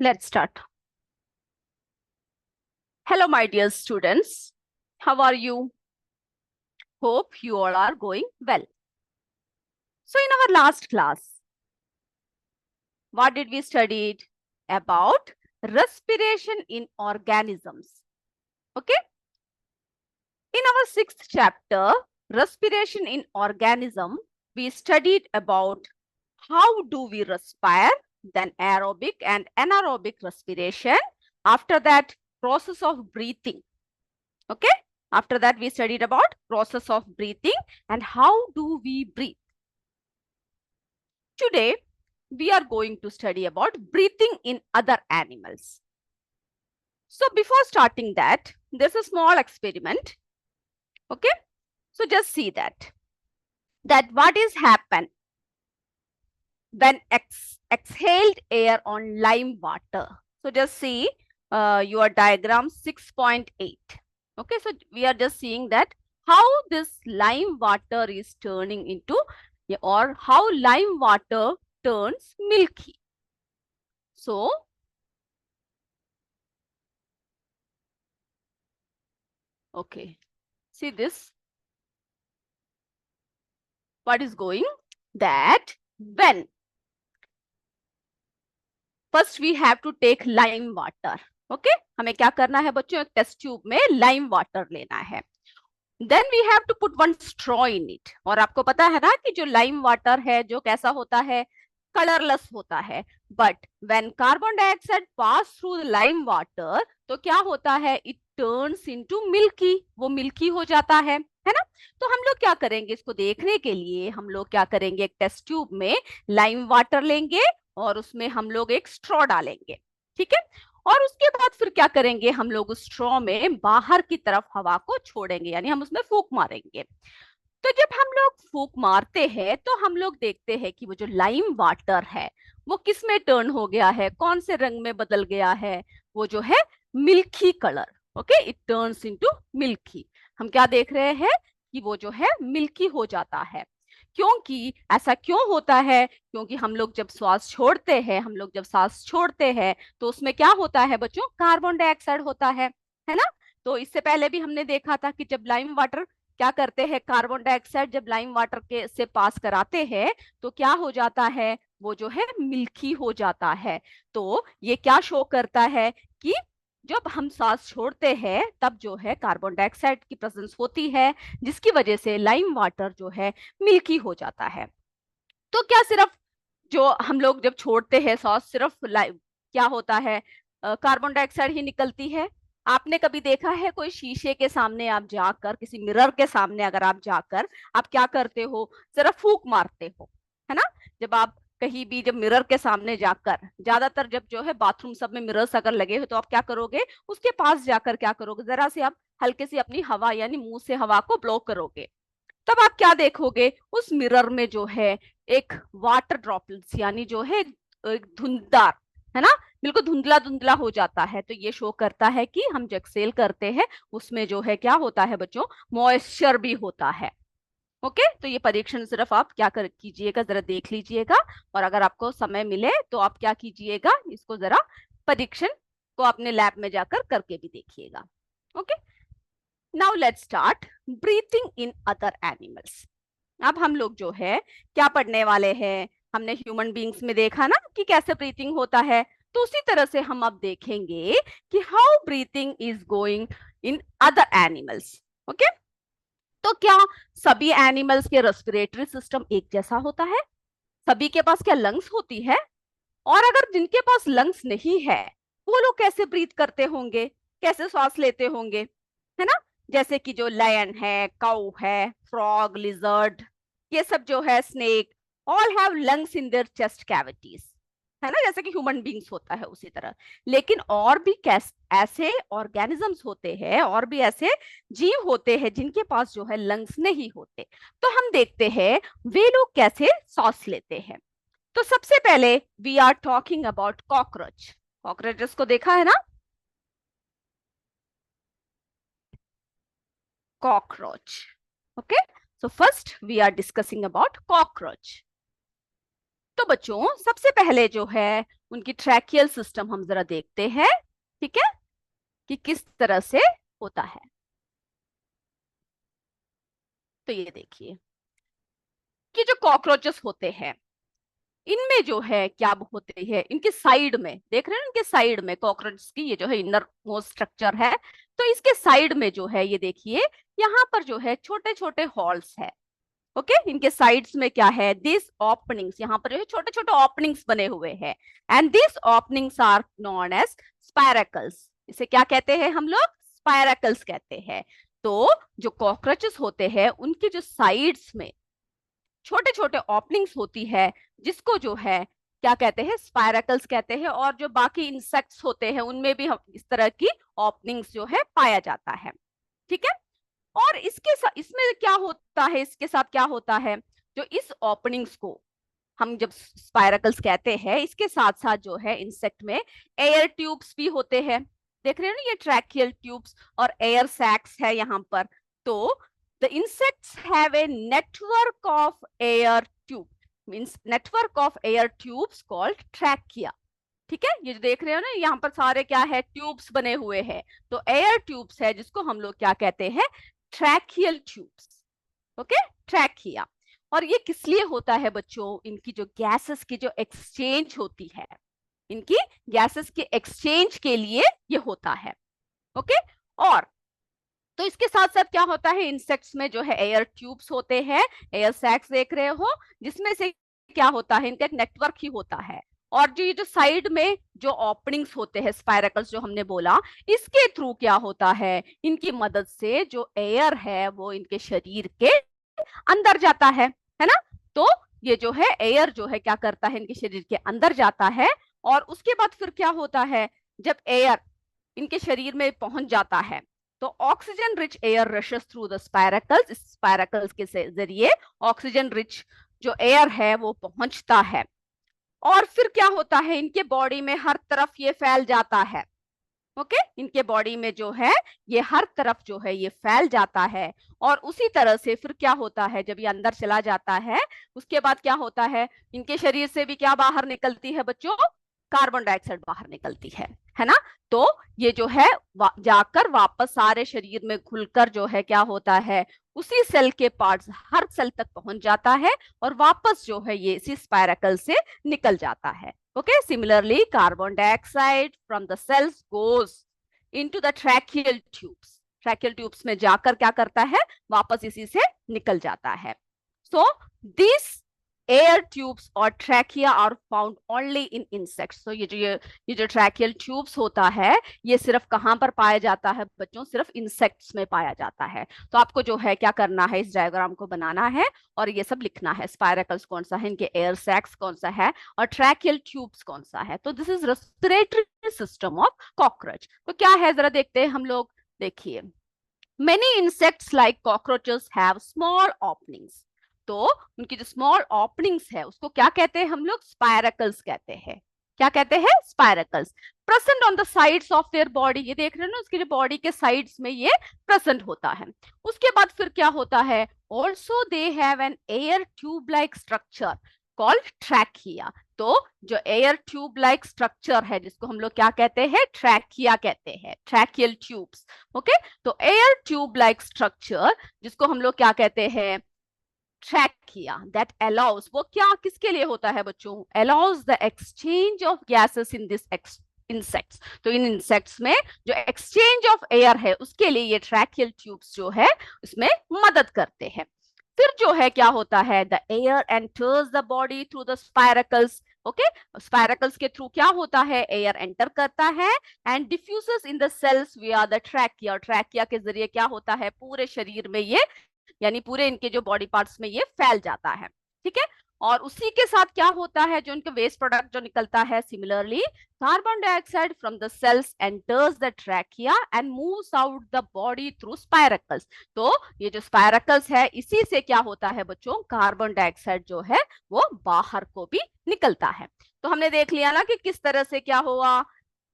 Let's start. Hello, my dear students. How are you? Hope you all are going well. So, in our last class, what did we study? About respiration in organisms. Okay. In our sixth chapter, respiration in organism, we studied about how do we respire, then aerobic and anaerobic respiration. After that, process of breathing. Okay. After that, we studied about process of breathing and how do we breathe. Today, we are going to study about breathing in other animals. So before starting that, there's a small experiment. Okay. So just see that what is happen when exhaled air on lime water. So just see your diagram 6.8. Okay, so we are just seeing that how this lime water is turning into, or how lime water turns milky. So okay, see this, what is going, that when first we have to take lime water. Okay, हमें क्या करना है बच्चों, एक test tube में lime water लेना है. Then we have to put one straw in it. और आपको पता है ना कि जो लाइम वाटर है जो कैसा होता है, कलरलेस होता है. But when carbon dioxide pass through lime water तो क्या होता है, इट टर्न्स इनटू मिल्की, वो मिल्की हो जाता है ना. तो हम लोग क्या करेंगे, इसको देखने के लिए हम लोग क्या करेंगे, एक टेस्ट ट्यूब में लाइम वाटर लेंगे और उसमें हम लोग एक स्ट्रॉ डालेंगे. ठीक है. और उसके बाद फिर क्या करेंगे, हम लोग उस स्ट्रॉ में बाहर की तरफ हवा को छोड़ेंगे, यानी हम उसमें फूंक मारेंगे. तो जब हम लोग फूंक मारते हैं तो हम लोग देखते हैं कि वो जो लाइम वाटर है वो किस में टर्न हो गया है, कौन से रंग में बदल गया है, वो जो है milky colour. Okay, it turns into milky. हम क्या देख रहे हैं कि वो जो है मिल्की हो जाता है. क्योंकि ऐसा क्यों होता है, क्योंकि हम लोग जब सांस छोड़ते हैं, तो उसमें क्या होता है बच्चों, कार्बन डाइऑक्साइड होता है ना. तो इससे पहले भी हमने देखा था कि जब लाइम वाटर क्या करते हैं, कार्बन डाइऑक्साइड जब लाइम वाटर के से पास कराते हैं तो क्या हो जाता है, वो जो है मिल्की हो जाता है. तो ये क्या शो करता है कि जब हम सांस छोड़ते हैं तब जो है कार्बन डाइऑक्साइड की प्रेजेंस होती है, जिसकी वजह से लाइम वाटर जो है मिल्की हो जाता है. तो क्या सिर्फ जो हम लोग जब छोड़ते हैं सांस, सिर्फ क्या होता है, कार्बन डाइऑक्साइड ही निकलती है. आपने कभी देखा है कोई शीशे के सामने आप जाकर, किसी मिरर के सामने अगर आप जाकर आप क्या करते हो, सिर्फ फूंक मारते हो, है ना. जब आप कहीं भी जब मिरर के सामने जाकर, ज्यादातर जब जो है बाथरूम सब में मिरर्स अगर लगे हो तो आप क्या करोगे, उसके पास जाकर क्या करोगे, जरा से आप हल्के से अपनी हवा यानी मुंह से हवा को ब्लो करोगे. तब आप क्या देखोगे, उस मिरर में जो है एक वाटर ड्रॉपलेट्स यानी जो है एक धुंधदार, है ना, बिल्कुल धुंधला धुंधला हो जाता है. तो ये शो करता है कि हम जो एक्सेल करते हैं उसमें जो है क्या होता है बच्चों, मॉइस्चर भी होता है. ओके, तो ये परीक्षण सिर्फ आप क्या कर कीजिएगा, जरा देख लीजिएगा. और अगर आपको समय मिले तो आप क्या कीजिएगा, इसको जरा परीक्षण को अपने लैब में जाकर करके भी देखिएगा. Okay, now let's start breathing in other animals. अब हम लोग जो है क्या पढ़ने वाले हैं, हमने ह्यूमन बींग्स में देखा ना कि कैसे ब्रीथिंग होता है, तो उसी तरह से हम अब देखेंगे कि how breathing is going in other animals. Okay, तो क्या सभी एनिमल्स के रेस्पिरेटरी सिस्टम एक जैसा होता है, सभी के पास क्या लंग्स होती है, और अगर जिनके पास लंग्स नहीं है वो लोग कैसे ब्रीथ करते होंगे, कैसे सांस लेते होंगे, है ना. जैसे कि जो लायन है, काउ है, फ्रॉग, लिजर्ड, ये सब जो है, snake, all have lungs in their chest cavities, है ना, जैसे कि ह्यूमन बींग्स होता है उसी तरह. लेकिन और भी ऐसे ऑर्गेनिजम्स होते हैं, और भी ऐसे जीव होते हैं जिनके पास जो है लंग्स नहीं होते. तो हम देखते हैं वे लोग कैसे सांस लेते हैं. तो सबसे पहले we are talking about cockroach. Cockroaches को देखा है ना, cockroach. Okay, so first we are discussing about cockroach. तो बच्चों सबसे पहले जो है उनकी ट्रैकियल सिस्टम हम जरा देखते हैं, ठीक है, कि किस तरह से होता है। तो ये देखिए कि जो कॉकरोचेस होते हैं इनमें जो है क्या होते हैं, इनके साइड में देख रहे हैं, इनके साइड में कॉकरोच की ये जो है इनर मोस्ट स्ट्रक्चर है, तो इसके साइड में जो है ये देखिए यहाँ पर जो है छोटे छोटे हॉल्स है। ओके इनके साइड्स में क्या है, दिस ओपनिंग्स, यहाँ पर जो है छोटे छोटे ओपनिंग्स बने हुए हैं, and this openings are known as spiracles. इसे क्या कहते हैं हम लोग, स्पायरकल्स कहते हैं। तो जो कॉकरोचेस होते हैं उनके जो साइड्स में छोटे छोटे ओपनिंग्स होती है, जिसको जो है क्या कहते हैं, स्पायरकल्स कहते हैं। और जो बाकी इंसेक्ट्स होते हैं उनमें भी हम इस तरह की ओपनिंग्स जो है पाया जाता है, ठीक है। और इसके साथ इसमें क्या होता है, इसके साथ क्या होता है, जो इस ओपनिंग्स को हम जब स्पायरकल्स कहते हैं, इसके साथ साथ जो है इंसेक्ट में एयर ट्यूब्स भी होते हैं। देख रहे हैं ना, ये ट्रैकियल ट्यूब्स और एयर सैक्स है यहाँ पर। तो the insects have a network of air tube, means network of air tubes called trachea, ठीक है। ये जो देख रहे हो ना यहाँ पर सारे क्या है, ट्यूब्स बने हुए हैं। तो एयर ट्यूब्स है जिसको हम लोग क्या कहते हैं, ट्रैकियल ट्यूब्स। Okay trachea. और ये किस लिए होता है बच्चों, इनकी जो गैसेस की जो एक्सचेंज होती है, इनकी गैसेस के एक्सचेंज के लिए ये होता है। ओके और तो इसके साथ साथ क्या होता है, इंसेक्ट्स में जो है एयर ट्यूब्स होते हैं, एयर सैक्स देख रहे हो, जिसमें से क्या होता है, इनका एक नेटवर्क ही होता है। और जो ये जो साइड में जो ओपनिंग्स होते हैं, स्पायरकल्स जो हमने बोला, इसके थ्रू क्या होता है, इनकी मदद से जो एयर है वो इनके शरीर के अंदर जाता है ना। तो ये जो है एयर जो है क्या करता है, इनके शरीर के अंदर जाता है। और उसके बाद फिर क्या होता है, जब एयर इनके शरीर में पहुंच जाता है तो oxygen rich air rushes through the spiracles, इस स्पायरकल्स के जरिए ऑक्सीजन रिच जो एयर है वो पहुंचता है। और फिर क्या होता है, इनके बॉडी में हर तरफ ये फैल जाता है। ओके इनके बॉडी में जो है ये हर तरफ जो है ये फैल जाता है। और उसी तरह से फिर क्या होता है, जब ये अंदर चला जाता है उसके बाद क्या होता है, इनके शरीर से भी क्या बाहर निकलती है बच्चों, कार्बन डाइऑक्साइड बाहर निकलती है ना। तो ये जो है जाकर वापस सारे शरीर में घुलकर जो है क्या होता है, उसी सेल के पार्ट्स हर सेल तक पहुंच जाता है और वापस जो है ये इसी स्पायरकल से निकल जाता है। Okay, similarly, carbon dioxide from the cells goes into the tracheal tubes. Tracheal tubes में जाकर क्या करता है, वापस इसी से निकल जाता है। So, these air tubes or trachea are found only in insects. So, ये जो tracheal tubes होता है, ये सिर्फ कहाँ पर पाया जाता है बच्चों, सिर्फ insects में पाया जाता है। तो आपको जो है क्या करना है, इस डायग्राम को बनाना है और ये सब लिखना है, स्पायरकल्स कौन सा है, इनके एयर सैक्स कौन सा है और ट्रैकियल ट्यूब्स कौन सा है। तो this is respiratory system of cockroach. तो क्या है जरा देखते हैं हम लोग, देखिए many insects like cockroaches have small openings. तो उनकी जो स्मॉल ओपनिंग्स है उसको क्या कहते हैं हम लोग, स्पायरकल्स कहते हैं। क्या कहते हैं, spiracles. Present on the sides of their body, ये देख रहे हैं ना, उसकी जो बॉडी के साइड्स में ये प्रेजेंट होता है। उसके बाद फिर क्या होता है, also they have an air tube like structure called trachea. तो जो एयर ट्यूब लाइक स्ट्रक्चर है जिसको हम लोग क्या कहते हैं, ट्रैकिया कहते हैं, ट्रैकियल ट्यूब्स। ओके तो एयर ट्यूब लाइक स्ट्रक्चर जिसको हम लोग क्या कहते हैं, ट्रैकिया, दैट अलाउज, वो क्या किसके लिए होता है बच्चों, allows the exchange of gases in this insects. तो इन इंसेक्ट्स में जो एक्सचेंज ऑफ एयर है उसके लिए ये ट्रैकियल ट्यूब्स जो है उसमें मदद करते हैं। फिर जो है क्या होता है, the air enters the body through the spiracles. Okay spiracles के थ्रू क्या होता है, एयर एंटर करता है and diffuses in the cells via the trachea. Trachea के जरिए क्या होता है, पूरे शरीर में ये यानी पूरे इनके जो बॉडी पार्ट्स में ये फैल जाता है, ठीक है। और उसी के साथ क्या होता है, जो इनके वेस्ट प्रोडक्ट जो निकलता है, similarly carbon dioxide from the cells enters the trachea and moves out the body through spiracles. तो ये जो स्पायरकल्स है इसी से क्या होता है बच्चों, कार्बन डाइऑक्साइड जो है वो बाहर को भी निकलता है। तो हमने देख लिया ना कि किस तरह से क्या हुआ,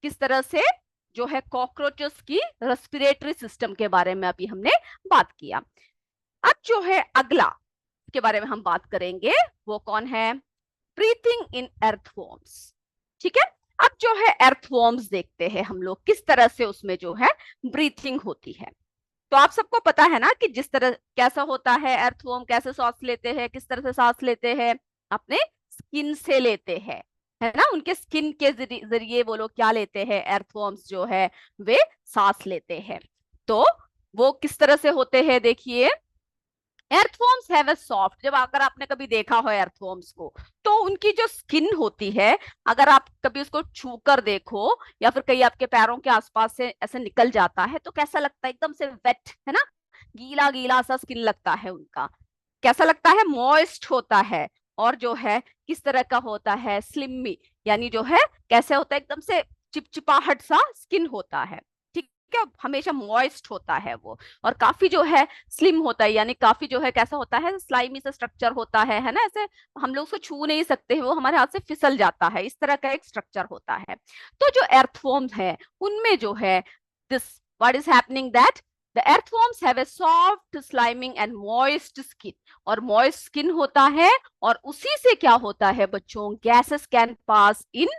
किस तरह से जो है कॉकरोचेस की रेस्पिरेटरी सिस्टम के बारे में अभी हमने बात किया। अब जो है अगला के बारे में हम बात करेंगे वो कौन है, ब्रीथिंग इन अर्थवॉर्म्स। ठीक है, अब जो है अर्थवॉर्म्स देखते हैं हम लोग किस तरह से उसमें जो है ब्रीथिंग होती है। तो आप सबको पता है ना कि जिस तरह कैसा होता है अर्थवॉर्म, कैसे सांस लेते हैं, किस तरह से सांस लेते हैं, अपने स्किन से लेते हैं, है ना। उनके स्किन के जरिए वो लोग क्या लेते हैं, अर्थवॉर्म्स जो है वे सांस लेते हैं। तो वो किस तरह से होते हैं, देखिए। एर्थवॉर्म्स हैव अ सॉफ्ट, जब अगर आपने कभी देखा हो एर्थवॉर्म्स को, तो उनकी जो स्किन होती है, अगर आप कभी उसको छू कर देखो या फिर कहीं आपके पैरों के आसपास से ऐसे निकल जाता है तो कैसा लगता है, एकदम से वेट, है ना, गीला गीला सा स्किन लगता है उनका। कैसा लगता है, मॉइस्ट होता है। और जो है किस तरह का होता है, स्लिमी, यानी जो है कैसे होता है, एकदम से चिपचिपाहट सा स्किन होता है। ठीक है, हमेशा मॉइस्ट होता है वो। और काफी जो है स्लिम होता है, यानी काफी जो है कैसा होता है, स्लाइमी सा स्ट्रक्चर होता है ना, ऐसे हम लोग उसको छू नहीं सकते हैं, वो हमारे हाथ से फिसल जाता है, इस तरह का एक स्ट्रक्चर होता है। तो जो earthworms है उनमें जो है this, what is happening that the earthworms have a soft sliming and moist skin, और moist skin होता है, और उसी से क्या होता है बच्चों, gases can pass in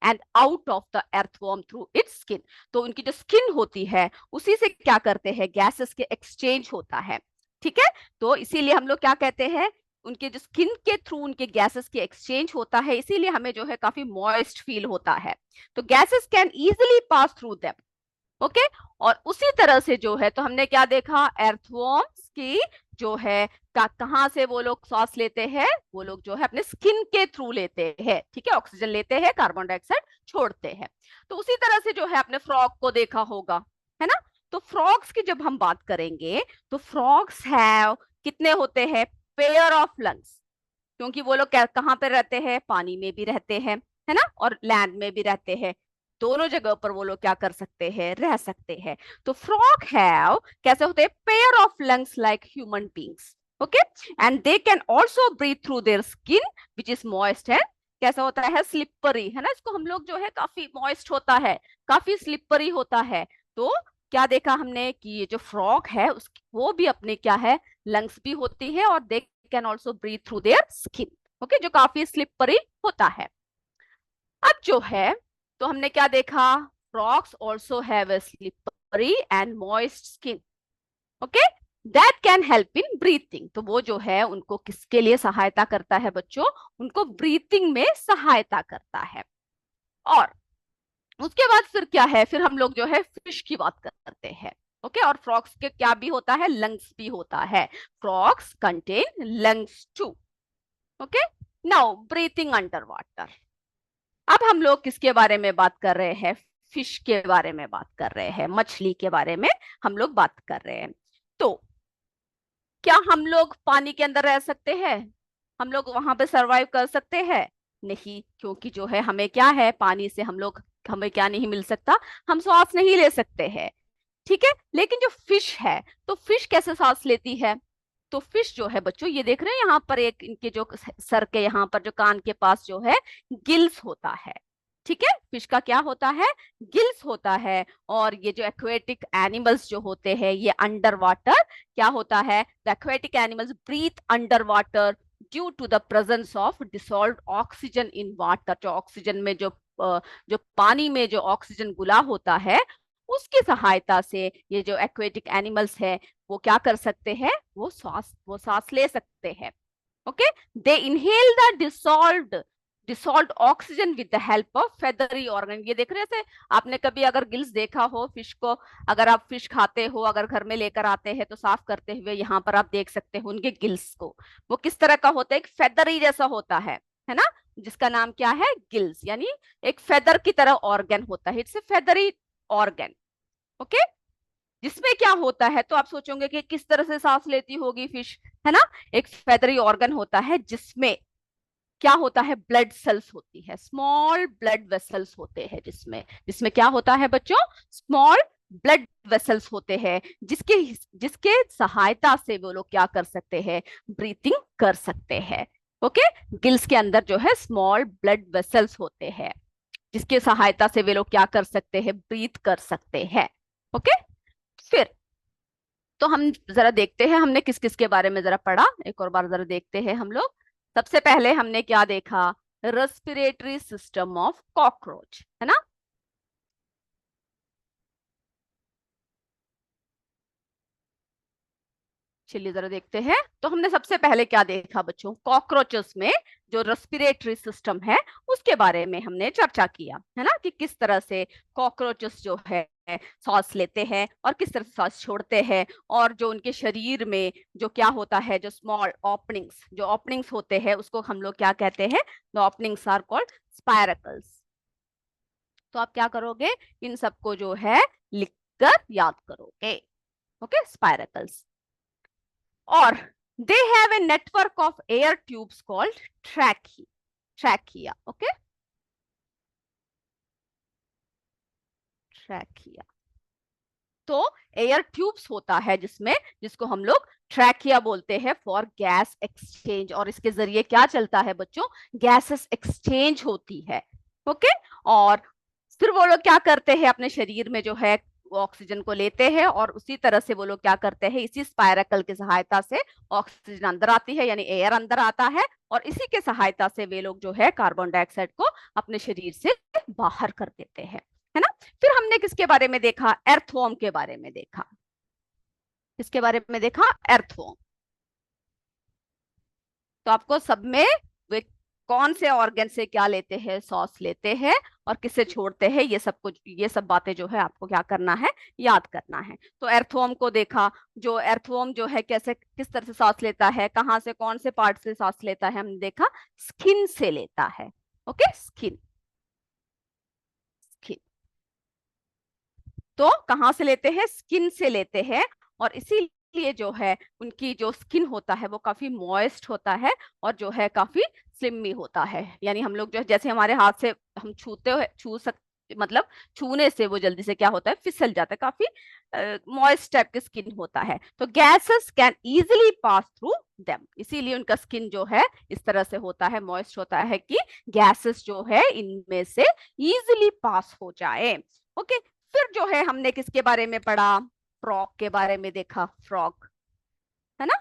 and out of the earthworm through its skin। तो उनकी जो स्किन होती है उसी से क्या करते हैं, गैसेस के एक्सचेंज होता है। ठीक है, तो इसीलिए हम लोग क्या कहते हैं, उनके जो स्किन के थ्रू उनके गैसेस के एक्सचेंज होता है, इसीलिए हमें जो है काफी मॉइस्ट फील होता है। तो gases can easily pass through them. Okay, और उसी तरह से जो है, तो हमने क्या देखा, एर्थवॉर्म्स की जो है कहाँ से वो लोग सांस लेते हैं, वो लोग जो है अपने स्किन के थ्रू लेते हैं। ठीक है, ऑक्सीजन लेते हैं, कार्बन डाइऑक्साइड छोड़ते हैं। तो उसी तरह से जो है अपने फ्रॉग को देखा होगा, है ना। तो फ्रॉग्स की जब हम बात करेंगे, तो फ्रॉग्स हैव कितने होते हैं, पेयर ऑफ लंग्स, क्योंकि वो लोग कहाँ पे रहते हैं, पानी में भी रहते हैं, है ना, और लैंड में भी रहते हैं। दोनों जगह पर वो लोग क्या कर सकते हैं, रह सकते हैं। तो फ्रॉग हैव कैसे होते हैं, pair of lungs like human beings. Okay, and they can also breathe through their skin which is moist and कैसा होता है, स्लिपरी, है ना। इसको हम लोग जो है काफी मॉइस्ट होता है, काफी स्लिपरी होता है। तो क्या देखा हमने कि ये जो फ्रॉग है उस वो भी अपने क्या है, लंग्स भी होती है, और they can also breathe through their skin. Okay, जो काफी स्लिपरी होता है। अब जो है, तो हमने क्या देखा, frogs also have a slippery and moist skin. Okay, that can help in breathing. तो वो जो है उनको किसके लिए सहायता करता है बच्चों, उनको ब्रीथिंग में सहायता करता है। और उसके बाद फिर क्या है, फिर हम लोग जो है फिश की बात करते हैं। ओके, और फ्रॉग्स के क्या भी होता है, लंग्स भी होता है। Frogs contain lungs too. Okay, now breathing under water. अब हम लोग किसके बारे में बात कर रहे हैं, फिश के बारे में बात कर रहे हैं, मछली के बारे में हम लोग बात कर रहे हैं। तो क्या हम लोग पानी के अंदर रह सकते हैं, हम लोग वहां पे सरवाइव कर सकते हैं? नहीं, क्योंकि जो है हमें क्या है, पानी से हम लोग, हमें क्या नहीं मिल सकता, हम श्वास नहीं ले सकते हैं। ठीक है, लेकिन जो फिश है, तो फिश कैसे सांस लेती है? तो फिश जो है बच्चों, ये देख रहे हैं यहाँ पर एक इनके जो सर के यहाँ पर जो कान के पास जो है गिल्स होता है। ठीक है, फिश का क्या होता है, गिल्स होता है। और ये जो एक्वेटिक एनिमल्स जो होते हैं, ये अंडर वाटर क्या होता है, the aquatic animals breathe under water due to the presence of dissolved oxygen in water. जो ऑक्सीजन में जो पानी में जो ऑक्सीजन घुला होता है, उसकी सहायता से ये जो एक्वेटिक एनिमल्स है वो क्या कर सकते हैं, वो सांस ले सकते हैं। Okay, they inhale the dissolved oxygen with the help of feathery organ. ये देख रहे थे आपने कभी, अगर गिल्स देखा हो फिश को, अगर आप फिश खाते हो, अगर घर में लेकर आते हैं तो साफ करते हुए यहाँ पर आप देख सकते हो उनके गिल्स को। वो किस तरह का होता है, एक फेदरी जैसा होता है ना, जिसका नाम क्या है, गिल्स, यानी एक फेदर की तरह ऑर्गन होता है, it's a feathery organ. Okay, जिसमें क्या होता है, तो आप सोचोगे कि किस तरह से सांस लेती होगी फिश, है ना। एक फेदरी ऑर्गन होता है जिसमें क्या होता है, ब्लड सेल्स होती है, स्मॉल ब्लड वेसल्स होते हैं, जिसमें जिसमें क्या होता है बच्चों, स्मॉल ब्लड वेसल्स होते हैं, जिसके जिसके सहायता से वो लोग क्या कर सकते हैं, ब्रीथिंग कर सकते हैं। ओके, गिल्स के अंदर जो है स्मॉल ब्लड वेसल्स होते हैं, जिसके सहायता से वे लोग क्या कर सकते हैं, ब्रीथ कर सकते हैं। ओके, फिर तो हम जरा देखते हैं हमने किस किस के बारे में जरा पढ़ा, एक और बार जरा देखते हैं हम लोग। सबसे पहले हमने क्या देखा, रेस्पिरेटरी सिस्टम ऑफ कॉकरोच, है ना। चलिए जरा देखते हैं। तो हमने सबसे पहले क्या देखा बच्चों, कॉकरोचेस में जो रेस्पिरेटरी सिस्टम है उसके बारे में हमने चर्चा किया, है ना, कि किस तरह से कॉकरोचेस जो है सांस लेते हैं और किस तरह से सांस छोड़ते हैं, और जो उनके शरीर में जो क्या होता है, जो स्मॉल ओपनिंग्स, जो ओपनिंग्स होते हैं उसको हम लोग क्या कहते हैं, द ओपनिंग्स आर कॉल्ड स्पायरकल्स। तो आप क्या करोगे, इन सबको जो है लिखकर याद करोगे। ओके, स्पायरकल्स। और they have a network of air tubes called trachea. Okay, trachea. तो एयर ट्यूब्स होता है जिसमें, जिसको हम लोग ट्रैकिया बोलते हैं फॉर गैस एक्सचेंज, और इसके जरिए क्या चलता है बच्चों, गैसेस एक्सचेंज होती है। ओके, और फिर वो लोग क्या करते हैं, अपने शरीर में जो है वो ऑक्सीजन को लेते हैं, और उसी तरह से वो लोग क्या करते हैं, इसी स्पायरकल की सहायता से ऑक्सीजन अंदर आती है, यानी एयर अंदर आता है, और इसी के सहायता से वे लोग जो है कार्बन डाइऑक्साइड को अपने शरीर से बाहर कर देते हैं, है ना। फिर हमने किसके बारे में देखा, एर्थवॉर्म के बारे में देखा। किसके बारे में देखा, एर्थवॉर्म। तो आपको सब में वे कौन से ऑर्गन से क्या लेते हैं, सांस लेते हैं, और किससे छोड़ते हैं, ये सब कुछ, ये सब बातें जो है आपको क्या करना है, याद करना है। तो एर्थवॉर्म को देखा, जो एर्थवॉर्म जो है कैसे, किस तरह से सांस लेता है, कहाँ से, कौन से पार्ट से सांस लेता है, हमने देखा स्किन से लेता है। Okay, skin, skin. तो कहाँ से लेते हैं, स्किन से लेते हैं, और इसीलिए जो है उनकी जो स्किन होता है वो काफी मॉइस्ट होता है, और जो है काफी स्लिमी होता है, यानी हम लोग जो है, जैसे हमारे हाथ से हम छूते हुए छू सकते, मतलब छूने से वो जल्दी से क्या होता है, फिसल जाता है, काफी मॉइस्ट टाइप की स्किन होता है। तो gases can easily pass through them, इसीलिए उनका स्किन जो है इस तरह से होता है, मॉइस्ट होता है, कि गैसेस जो है इनमें से इजीली पास हो जाए। ओके, फिर जो है हमने किसके बारे में पढ़ा, फ्रॉग के बारे में देखा, फ्रॉग, है ना,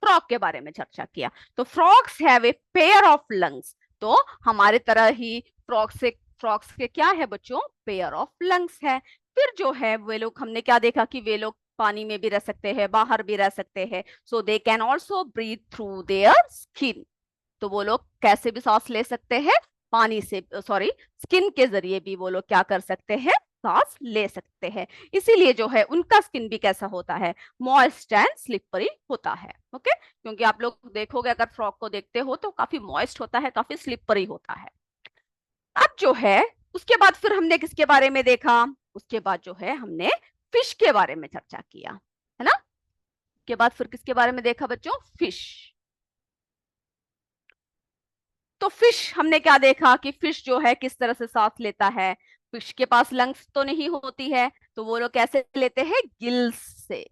फ्रॉग के बारे में चर्चा किया। तो frogs have a pair of lungs, तो हमारे तरह ही फ्रॉग्स के क्या है बच्चों, पेयर ऑफ लंग्स है। फिर जो है वे लोग, हमने क्या देखा कि वे लोग पानी में भी रह सकते हैं, बाहर भी रह सकते हैं, so they can also breathe through their skin. तो वो लोग कैसे भी सांस ले सकते हैं, पानी से, सॉरी, स्किन के जरिए भी वो लोग क्या कर सकते हैं, सांस ले सकते हैं। इसीलिए जो है उनका स्किन भी कैसा होता है, मॉइस्ट एंड स्लिपरी होता है। ओके, क्योंकि आप लोग देखोगे, अगर फ्रॉग को देखते हो तो काफी मॉइस्ट होता है, काफी स्लिपरी होता है। अब जो है उसके बाद फिर हमने किसके बारे में देखा, उसके बाद जो है हमने फिश के बारे में चर्चा किया, है ना। के बाद फिर किसके बारे में देखा बच्चों, फिश। तो फिश हमने क्या देखा कि फिश जो है किस तरह से सांस लेता है, फिश के पास लंग्स तो नहीं होती है, तो वो लोग कैसे लेते हैं, गिल्स से।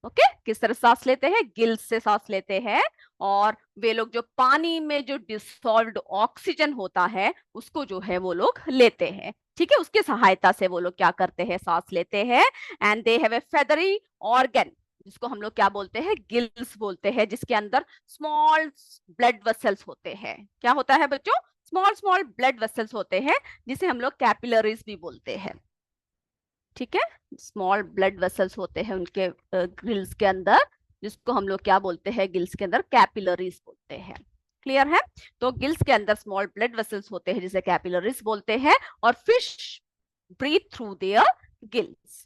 ओके, किस तरह सांस लेते हैं, गिल्स से सांस लेते हैं, और वे लोग जो पानी में जो डिसॉल्व्ड ऑक्सीजन होता है उसको जो है वो लोग लेते हैं, ठीक है, उसकी सहायता से वो लोग क्या करते हैं, सांस लेते हैं। And they have a feathery organ, जिसको हम लोग क्या बोलते हैं, गिल्स बोलते हैं, जिसके अंदर स्मॉल ब्लड वेसल्स होते हैं। क्या होता है बच्चों, स्मॉल स्मॉल ब्लड वेसल्स होते हैं, जिसे हम लोग कैपिलरीज भी बोलते हैं, ठीक है। स्मॉल ब्लड वेसल्स होते हैं उनके गिल्स के अंदर, जिसको हम लोग क्या बोलते हैं, गिल्स के अंदर कैपिलरीज बोलते हैं। क्लियर है। तो गिल्स के अंदर स्मॉल ब्लड वेसल्स होते हैं जिसे कैपिलरीज बोलते हैं, और fish breathe through their gills.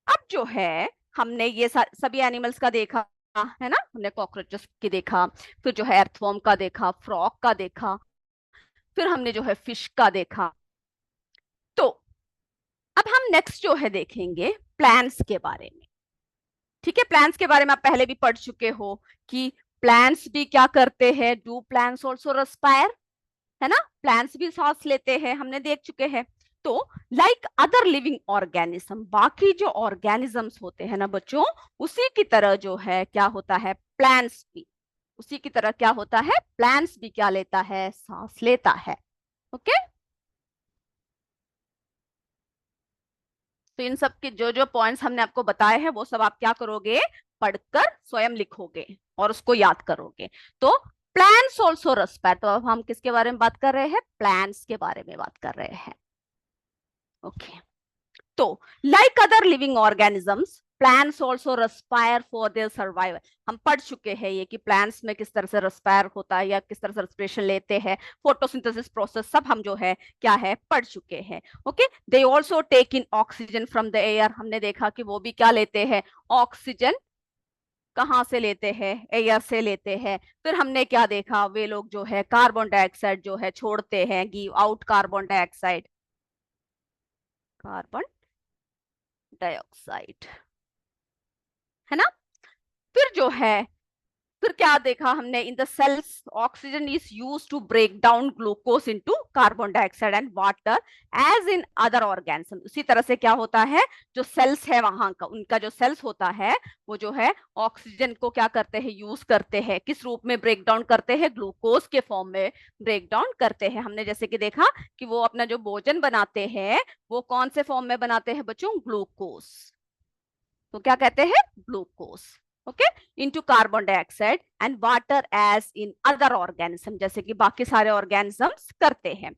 अब जो है हमने ये सभी एनिमल्स का देखा, है ना, हमने कॉकरोचेस की देखा, फिर जो है अर्थवॉर्म का देखा, फ्रॉग का देखा, फिर हमने जो है फिश का देखा। तो अब हम नेक्स्ट जो है देखेंगे प्लांट्स के बारे में, ठीक है। प्लांट्स के बारे में आप पहले भी पढ़ चुके हो कि प्लांट्स भी क्या करते हैं, डू प्लांट्स ऑल्सो रेस्पायर, है ना, प्लांट्स भी सांस लेते हैं, हमने देख चुके हैं। तो लाइक अदर लिविंग ऑर्गेनिज्म, बाकी जो ऑर्गेनिजम्स होते हैं ना बच्चों, उसी की तरह जो है क्या होता है, प्लांट्स भी उसी की तरह क्या होता है, प्लांट्स भी क्या लेता है, सांस लेता है। ओके, तो इन सब के जो जो पॉइंट्स हमने आपको बताए हैं वो सब आप क्या करोगे, पढ़कर स्वयं लिखोगे और उसको याद करोगे। तो प्लांट्स ऑल्सो रेस्पायर। तो अब हम किसके बारे में बात कर रहे हैं? प्लांट्स के बारे में बात कर रहे हैं। ओके, तो like other living organisms plants also respire for their survival. हम पढ़ चुके हैं ये कि प्लांट्स में किस तरह से रेस्पायर होता है या किस तरह से रेस्पिरेशन लेते हैं, फोटोसिंथेसिस प्रोसेस सब हम जो है क्या है पढ़ चुके हैं। Okay, they also take in oxygen from the air. हमने देखा कि वो भी क्या लेते हैं? ऑक्सीजन। कहाँ से लेते हैं? एयर से लेते हैं। फिर हमने क्या देखा? वे लोग जो है कार्बन डाइऑक्साइड जो है छोड़ते हैं, give out carbon dioxide, carbon dioxide, है ना। फिर जो है फिर क्या देखा हमने? In the cells oxygen is use to break down glucose into carbon dioxide and water as in other organism. उसी तरह से क्या होता है, जो सेल्स है वहां का, उनका जो सेल्स होता है वो जो है ऑक्सीजन को क्या करते हैं? यूज करते हैं। किस रूप में ब्रेक डाउन करते हैं? ग्लूकोज के फॉर्म में ब्रेक डाउन करते हैं। हमने जैसे कि देखा कि वो अपना जो भोजन बनाते हैं वो कौन से फॉर्म में बनाते हैं बच्चों? ग्लूकोज। तो क्या कहते हैं? Glucose. Okay, into carbon dioxide and water as in other organism, जैसे कि बाकी सारे ऑर्गेनिजम्स करते हैं।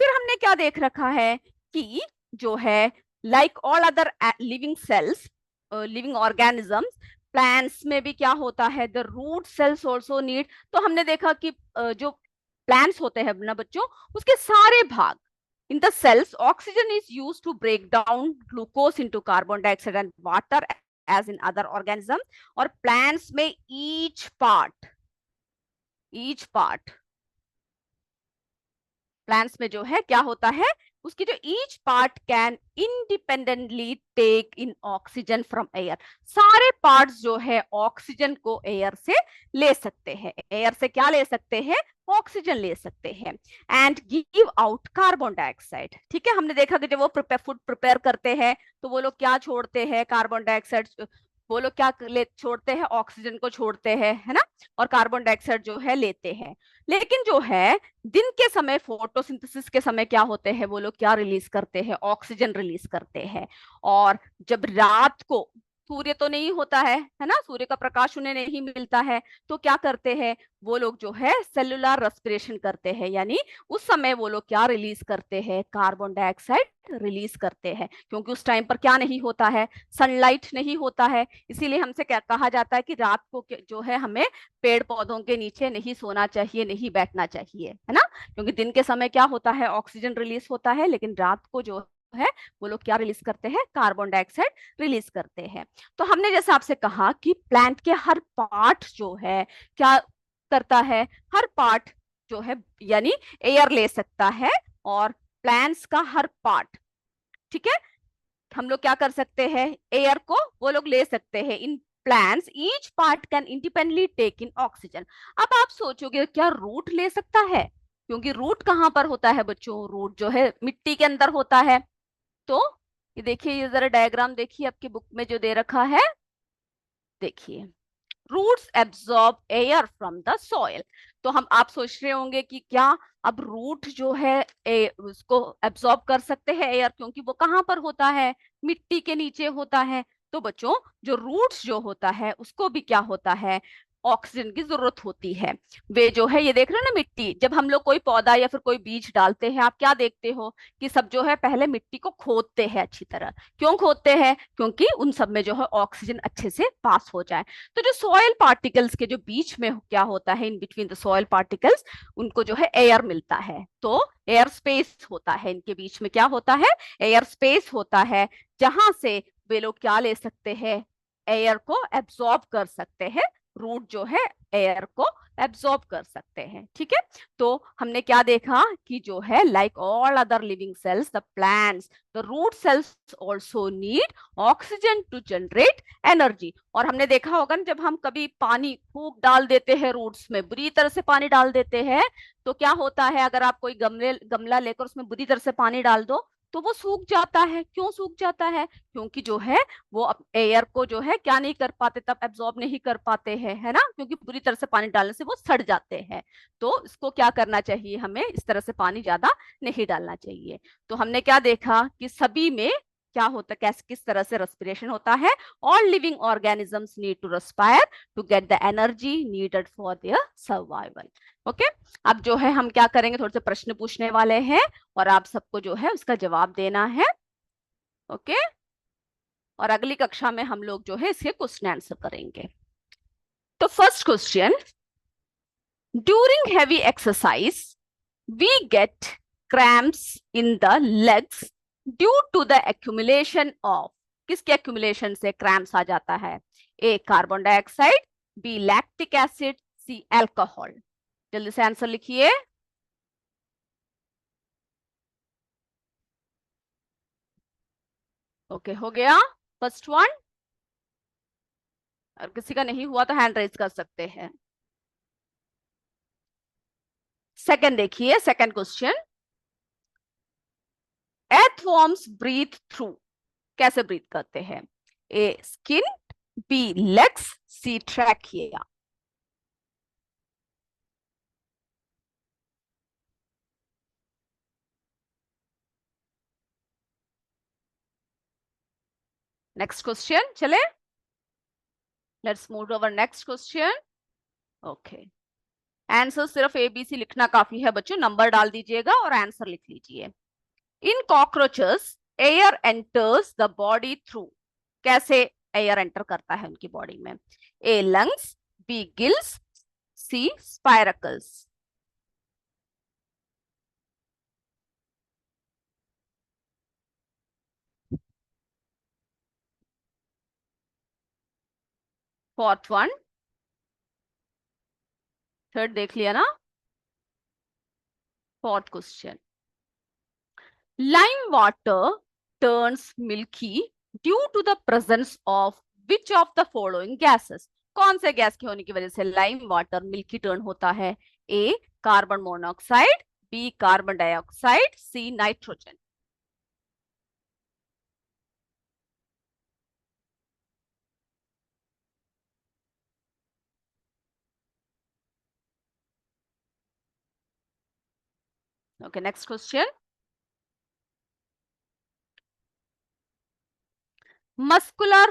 फिर हमने क्या देख रखा है कि जो है like all other living cells, living organisms, plants में भी क्या होता है? The root cells also need. तो हमने देखा कि जो प्लांट्स होते हैं ना बच्चों, उसके सारे भाग, in the cells oxygen is used to break down glucose into carbon dioxide and water as in other organisms, और plants में each part प्लांट्स में जो है क्या होता है? उसकी जो each part can independently take in oxygen from air. सारे पार्ट्स जो है ऑक्सीजन को एयर से ले सकते हैं। एयर से क्या ले सकते हैं? ऑक्सीजन ले सकते हैं and give out carbon dioxide. ठीक है, हमने देखा कि जब वो फूड प्रिपेयर करते हैं तो वो लोग क्या छोड़ते हैं? Carbon dioxide. वो लोग क्या छोड़ते हैं? ऑक्सीजन को छोड़ते हैं, है ना, और कार्बन डाइऑक्साइड जो है लेते हैं। लेकिन जो है दिन के समय फोटोसिंथेसिस के समय क्या होते हैं? वो लोग क्या रिलीज करते हैं? ऑक्सीजन रिलीज करते हैं। और जब रात को सूर्य तो नहीं होता है ना, सूर्य का प्रकाश उन्हें नहीं मिलता है, तो क्या करते हैं? वो लोग जो है सेलुलर रेस्पिरेशन करते हैं, यानी उस समय वो लोग क्या रिलीज करते हैं? कार्बन डाइऑक्साइड रिलीज करते हैं, क्योंकि उस टाइम पर क्या नहीं होता है? सनलाइट नहीं होता है। इसीलिए हमसे क्या कहा जाता है कि रात को जो है हमें पेड़ पौधों के नीचे नहीं सोना चाहिए, नहीं बैठना चाहिए, है ना, क्योंकि दिन के समय क्या होता है? ऑक्सीजन रिलीज होता है, लेकिन रात को जो है वो लोग क्या रिलीज करते हैं? कार्बन डाइऑक्साइड रिलीज करते हैं। तो हमने जैसे आपसे कहा कि प्लांट के हर पार्ट जो है क्या करता है? हर पार्ट जो है यानी एयर ले सकता है, और प्लांट्स का हर पार्ट, ठीक है, हम लोग क्या कर सकते हैं? एयर को वो लोग ले सकते हैं। In plants each part can independently take in oxygen. अब आप सोचोगे क्या रूट ले सकता है? क्योंकि रूट कहां पर होता है बच्चों? रूट जो है मिट्टी के अंदर होता है। तो ये देखिए, ये जरा डायग्राम देखिए आपकी बुक में जो दे रखा है, देखिए, roots absorb air from the soil. तो हम आप सोच रहे होंगे कि क्या अब रूट जो है उसको एब्सॉर्ब कर सकते हैं एयर, क्योंकि वो कहाँ पर होता है? मिट्टी के नीचे होता है। तो बच्चों, जो रूट्स जो होता है उसको भी क्या होता है? ऑक्सीजन की जरूरत होती है। वे जो है ये देख रहे हो ना मिट्टी, जब हम लोग कोई पौधा या फिर कोई बीज डालते हैं, आप क्या देखते हो कि सब जो है पहले मिट्टी को खोदते हैं अच्छी तरह। क्यों खोदते हैं? क्योंकि उन सब में जो है ऑक्सीजन अच्छे से पास हो जाए। तो जो सॉइल पार्टिकल्स के जो बीच में क्या होता है, in between the soil particles, उनको जो है एयर मिलता है। तो एयर स्पेस होता है, इनके बीच में क्या होता है? एयर स्पेस होता है, जहां से वे लोग क्या ले सकते हैं? एयर को एब्सॉर्ब कर सकते हैं। रूट जो है एयर को एब्सॉर्ब कर सकते हैं। ठीक है, तो हमने क्या देखा कि जो है like all other living cells, the plants, the root cells also need oxygen to generate energy. और हमने देखा होगा ना, जब हम कभी पानी खूब डाल देते हैं रूट्स में, बुरी तरह से पानी डाल देते हैं, तो क्या होता है? अगर आप कोई गमला लेकर उसमें बुरी तरह से पानी डाल दो तो वो सूख जाता है। क्यों सूख जाता है? क्योंकि जो है वो एयर को जो है क्या नहीं कर पाते, तब एब्जॉर्ब नहीं कर पाते हैं, है ना, क्योंकि पूरी तरह से पानी डालने से वो सड़ जाते हैं। तो इसको क्या करना चाहिए? हमें इस तरह से पानी ज्यादा नहीं डालना चाहिए। तो हमने क्या देखा कि सभी में क्या होता है, कैसे किस तरह से रेस्पिरेशन होता है। All living organisms need to respire to get the energy needed for their survival. Okay, अब जो है हम क्या करेंगे, थोड़े से प्रश्न पूछने वाले हैं और आप सबको जो है उसका जवाब देना है। ओके, और अगली कक्षा में हम लोग जो है इसके क्वेश्चन आंसर करेंगे। तो first question, during heavy exercise we get cramps in the legs due to the accumulation of, किसके accumulation से cramps आ जाता है? A carbon dioxide, B lactic acid, C alcohol. जल्दी से आंसर लिखिए। ओके, हो गया फर्स्ट वन। और किसी का नहीं हुआ तो हैंड रेज कर सकते हैं। सेकंड देखिए, second question, earthworms breathe through, कैसे ब्रीथ करते हैं? A skin, B legs, C trachea. Next question चले, let's move to our next question. Okay, answer सिर्फ ABC लिखना काफी है बच्चों, नंबर डाल दीजिएगा और आंसर लिख लीजिए। In cockroaches air enters the body through, कैसे एयर एंटर करता है उनकी बॉडी में? A lungs, B gills, C spiracles. Fourth one, third देख लिया ना। Fourth question, lime water turns milky due to the presence of which of the following gases, कौन से गैस के होने की वजह से लाइम वाटर मिल्की टर्न होता है? A carbon monoxide, B carbon dioxide, C nitrogen. Okay, next question, muscular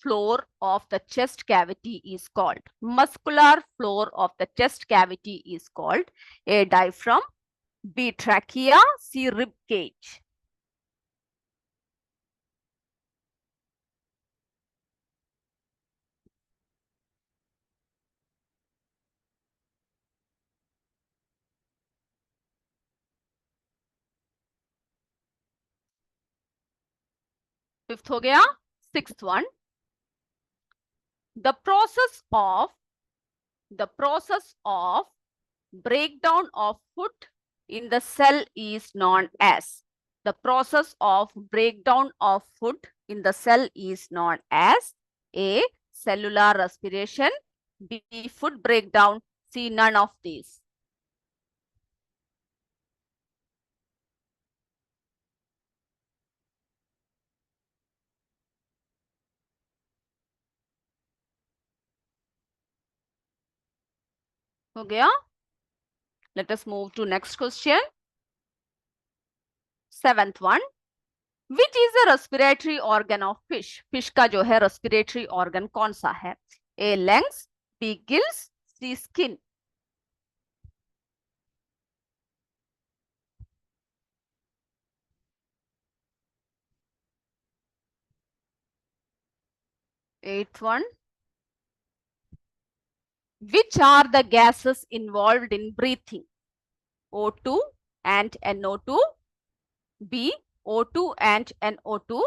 floor of the chest cavity is called, muscular floor of the chest cavity is called A diaphragm, B trachea, C rib cage। Fifth हो गया, sixth one, the process of the process of breakdown of food in the cell is known as, the process of breakdown of food in the cell is known as A cellular respiration, B food breakdown, C none of these। हो गया, let us move to next question, seventh one, which is the respiratory organ of fish, fish का जो है respiratory organ कौन सा है? A lungs, B gills, C skin। 8th one, which are the gases involved in breathing? O2 and NO2, B O2 and NO2,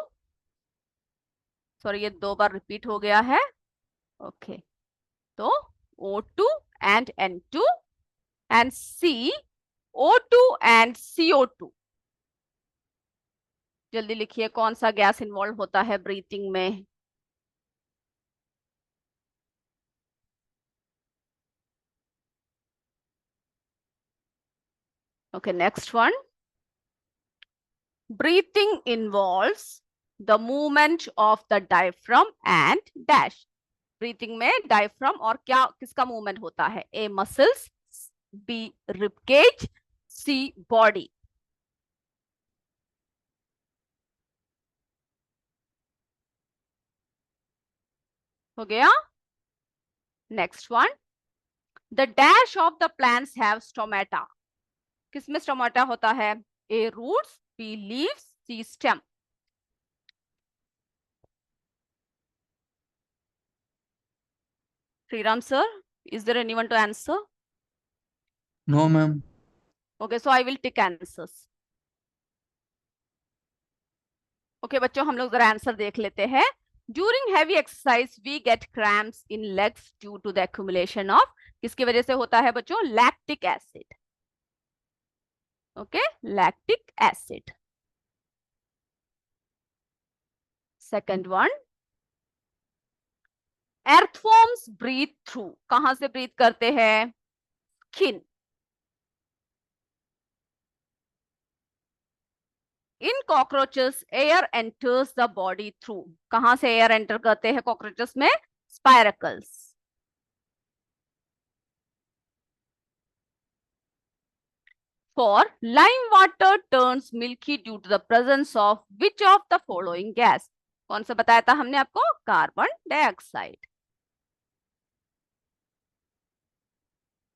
sorry ये दो बार repeat हो गया है। ओके, तो O2 and N2 and C O2 and CO2। जल्दी लिखिए कौन सा गैस इन्वॉल्व होता है ब्रीथिंग में? Okay, next one, breathing involves the movement of the diaphragm and dash, breathing में डायफ्राम और क्या किसका मूवमेंट होता है? A muscles, B rib cage, C body. हो गया। Next one, the dash of the plants have stomata. किसमें stomata होता है? A roots, B leaves, C stem. Sriram sir, is there anyone to answer? No, ma'am. Okay, so I will take answers. Okay, बच्चों हम लोग जरा answer देख लेते हैं. During heavy exercise, we get cramps in legs due to the accumulation of, किसकी वजह से होता है बच्चों? Lactic acid. Okay, lactic acid. Second one, earthworms breathe through. कहां से breathe करते हैं? Skin. In cockroaches, air enters the body through. कहां से air enter करते हैं cockroaches में? Spiracles. For lime water turns milky due to the presence of which of the following gas? कौन सा बताया था हमने आपको? Carbon dioxide.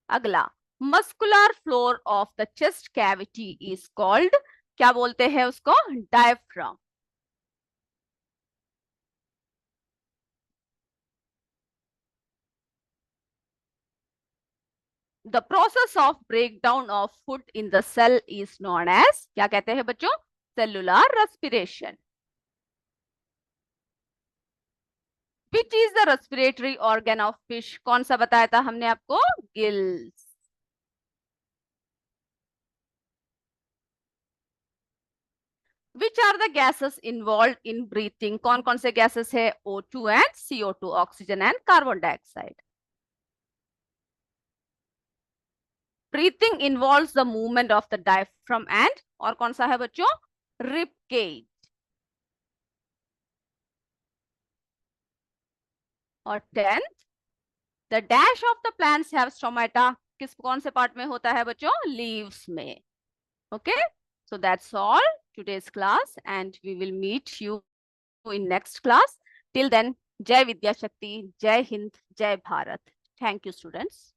अगला, muscular floor of the chest cavity is called, क्या बोलते हैं उसको? Diaphragm. The process of breakdown of food in the cell is known as, क्या कहते हैं बच्चों? Cellular respiration. Which is the respiratory organ of fish? कौन सा बताया था हमने आपको? Gills. Which are the gases involved in breathing? कौन कौन से gases है? O2 and CO2, oxygen and carbon dioxide. Breathing involves the movement of the diaphragm and, और कौन सा है बच्चों? Rib cage. और 10th, the dash of the plants have stomata. किस कौन से पार्ट में होता है बच्चों? Leaves में. Okay, so that's all today's class and we will meet you in next class. Till then, Jai Vidya Shakti, Jai Hind, Jai Bharat. Thank you, students.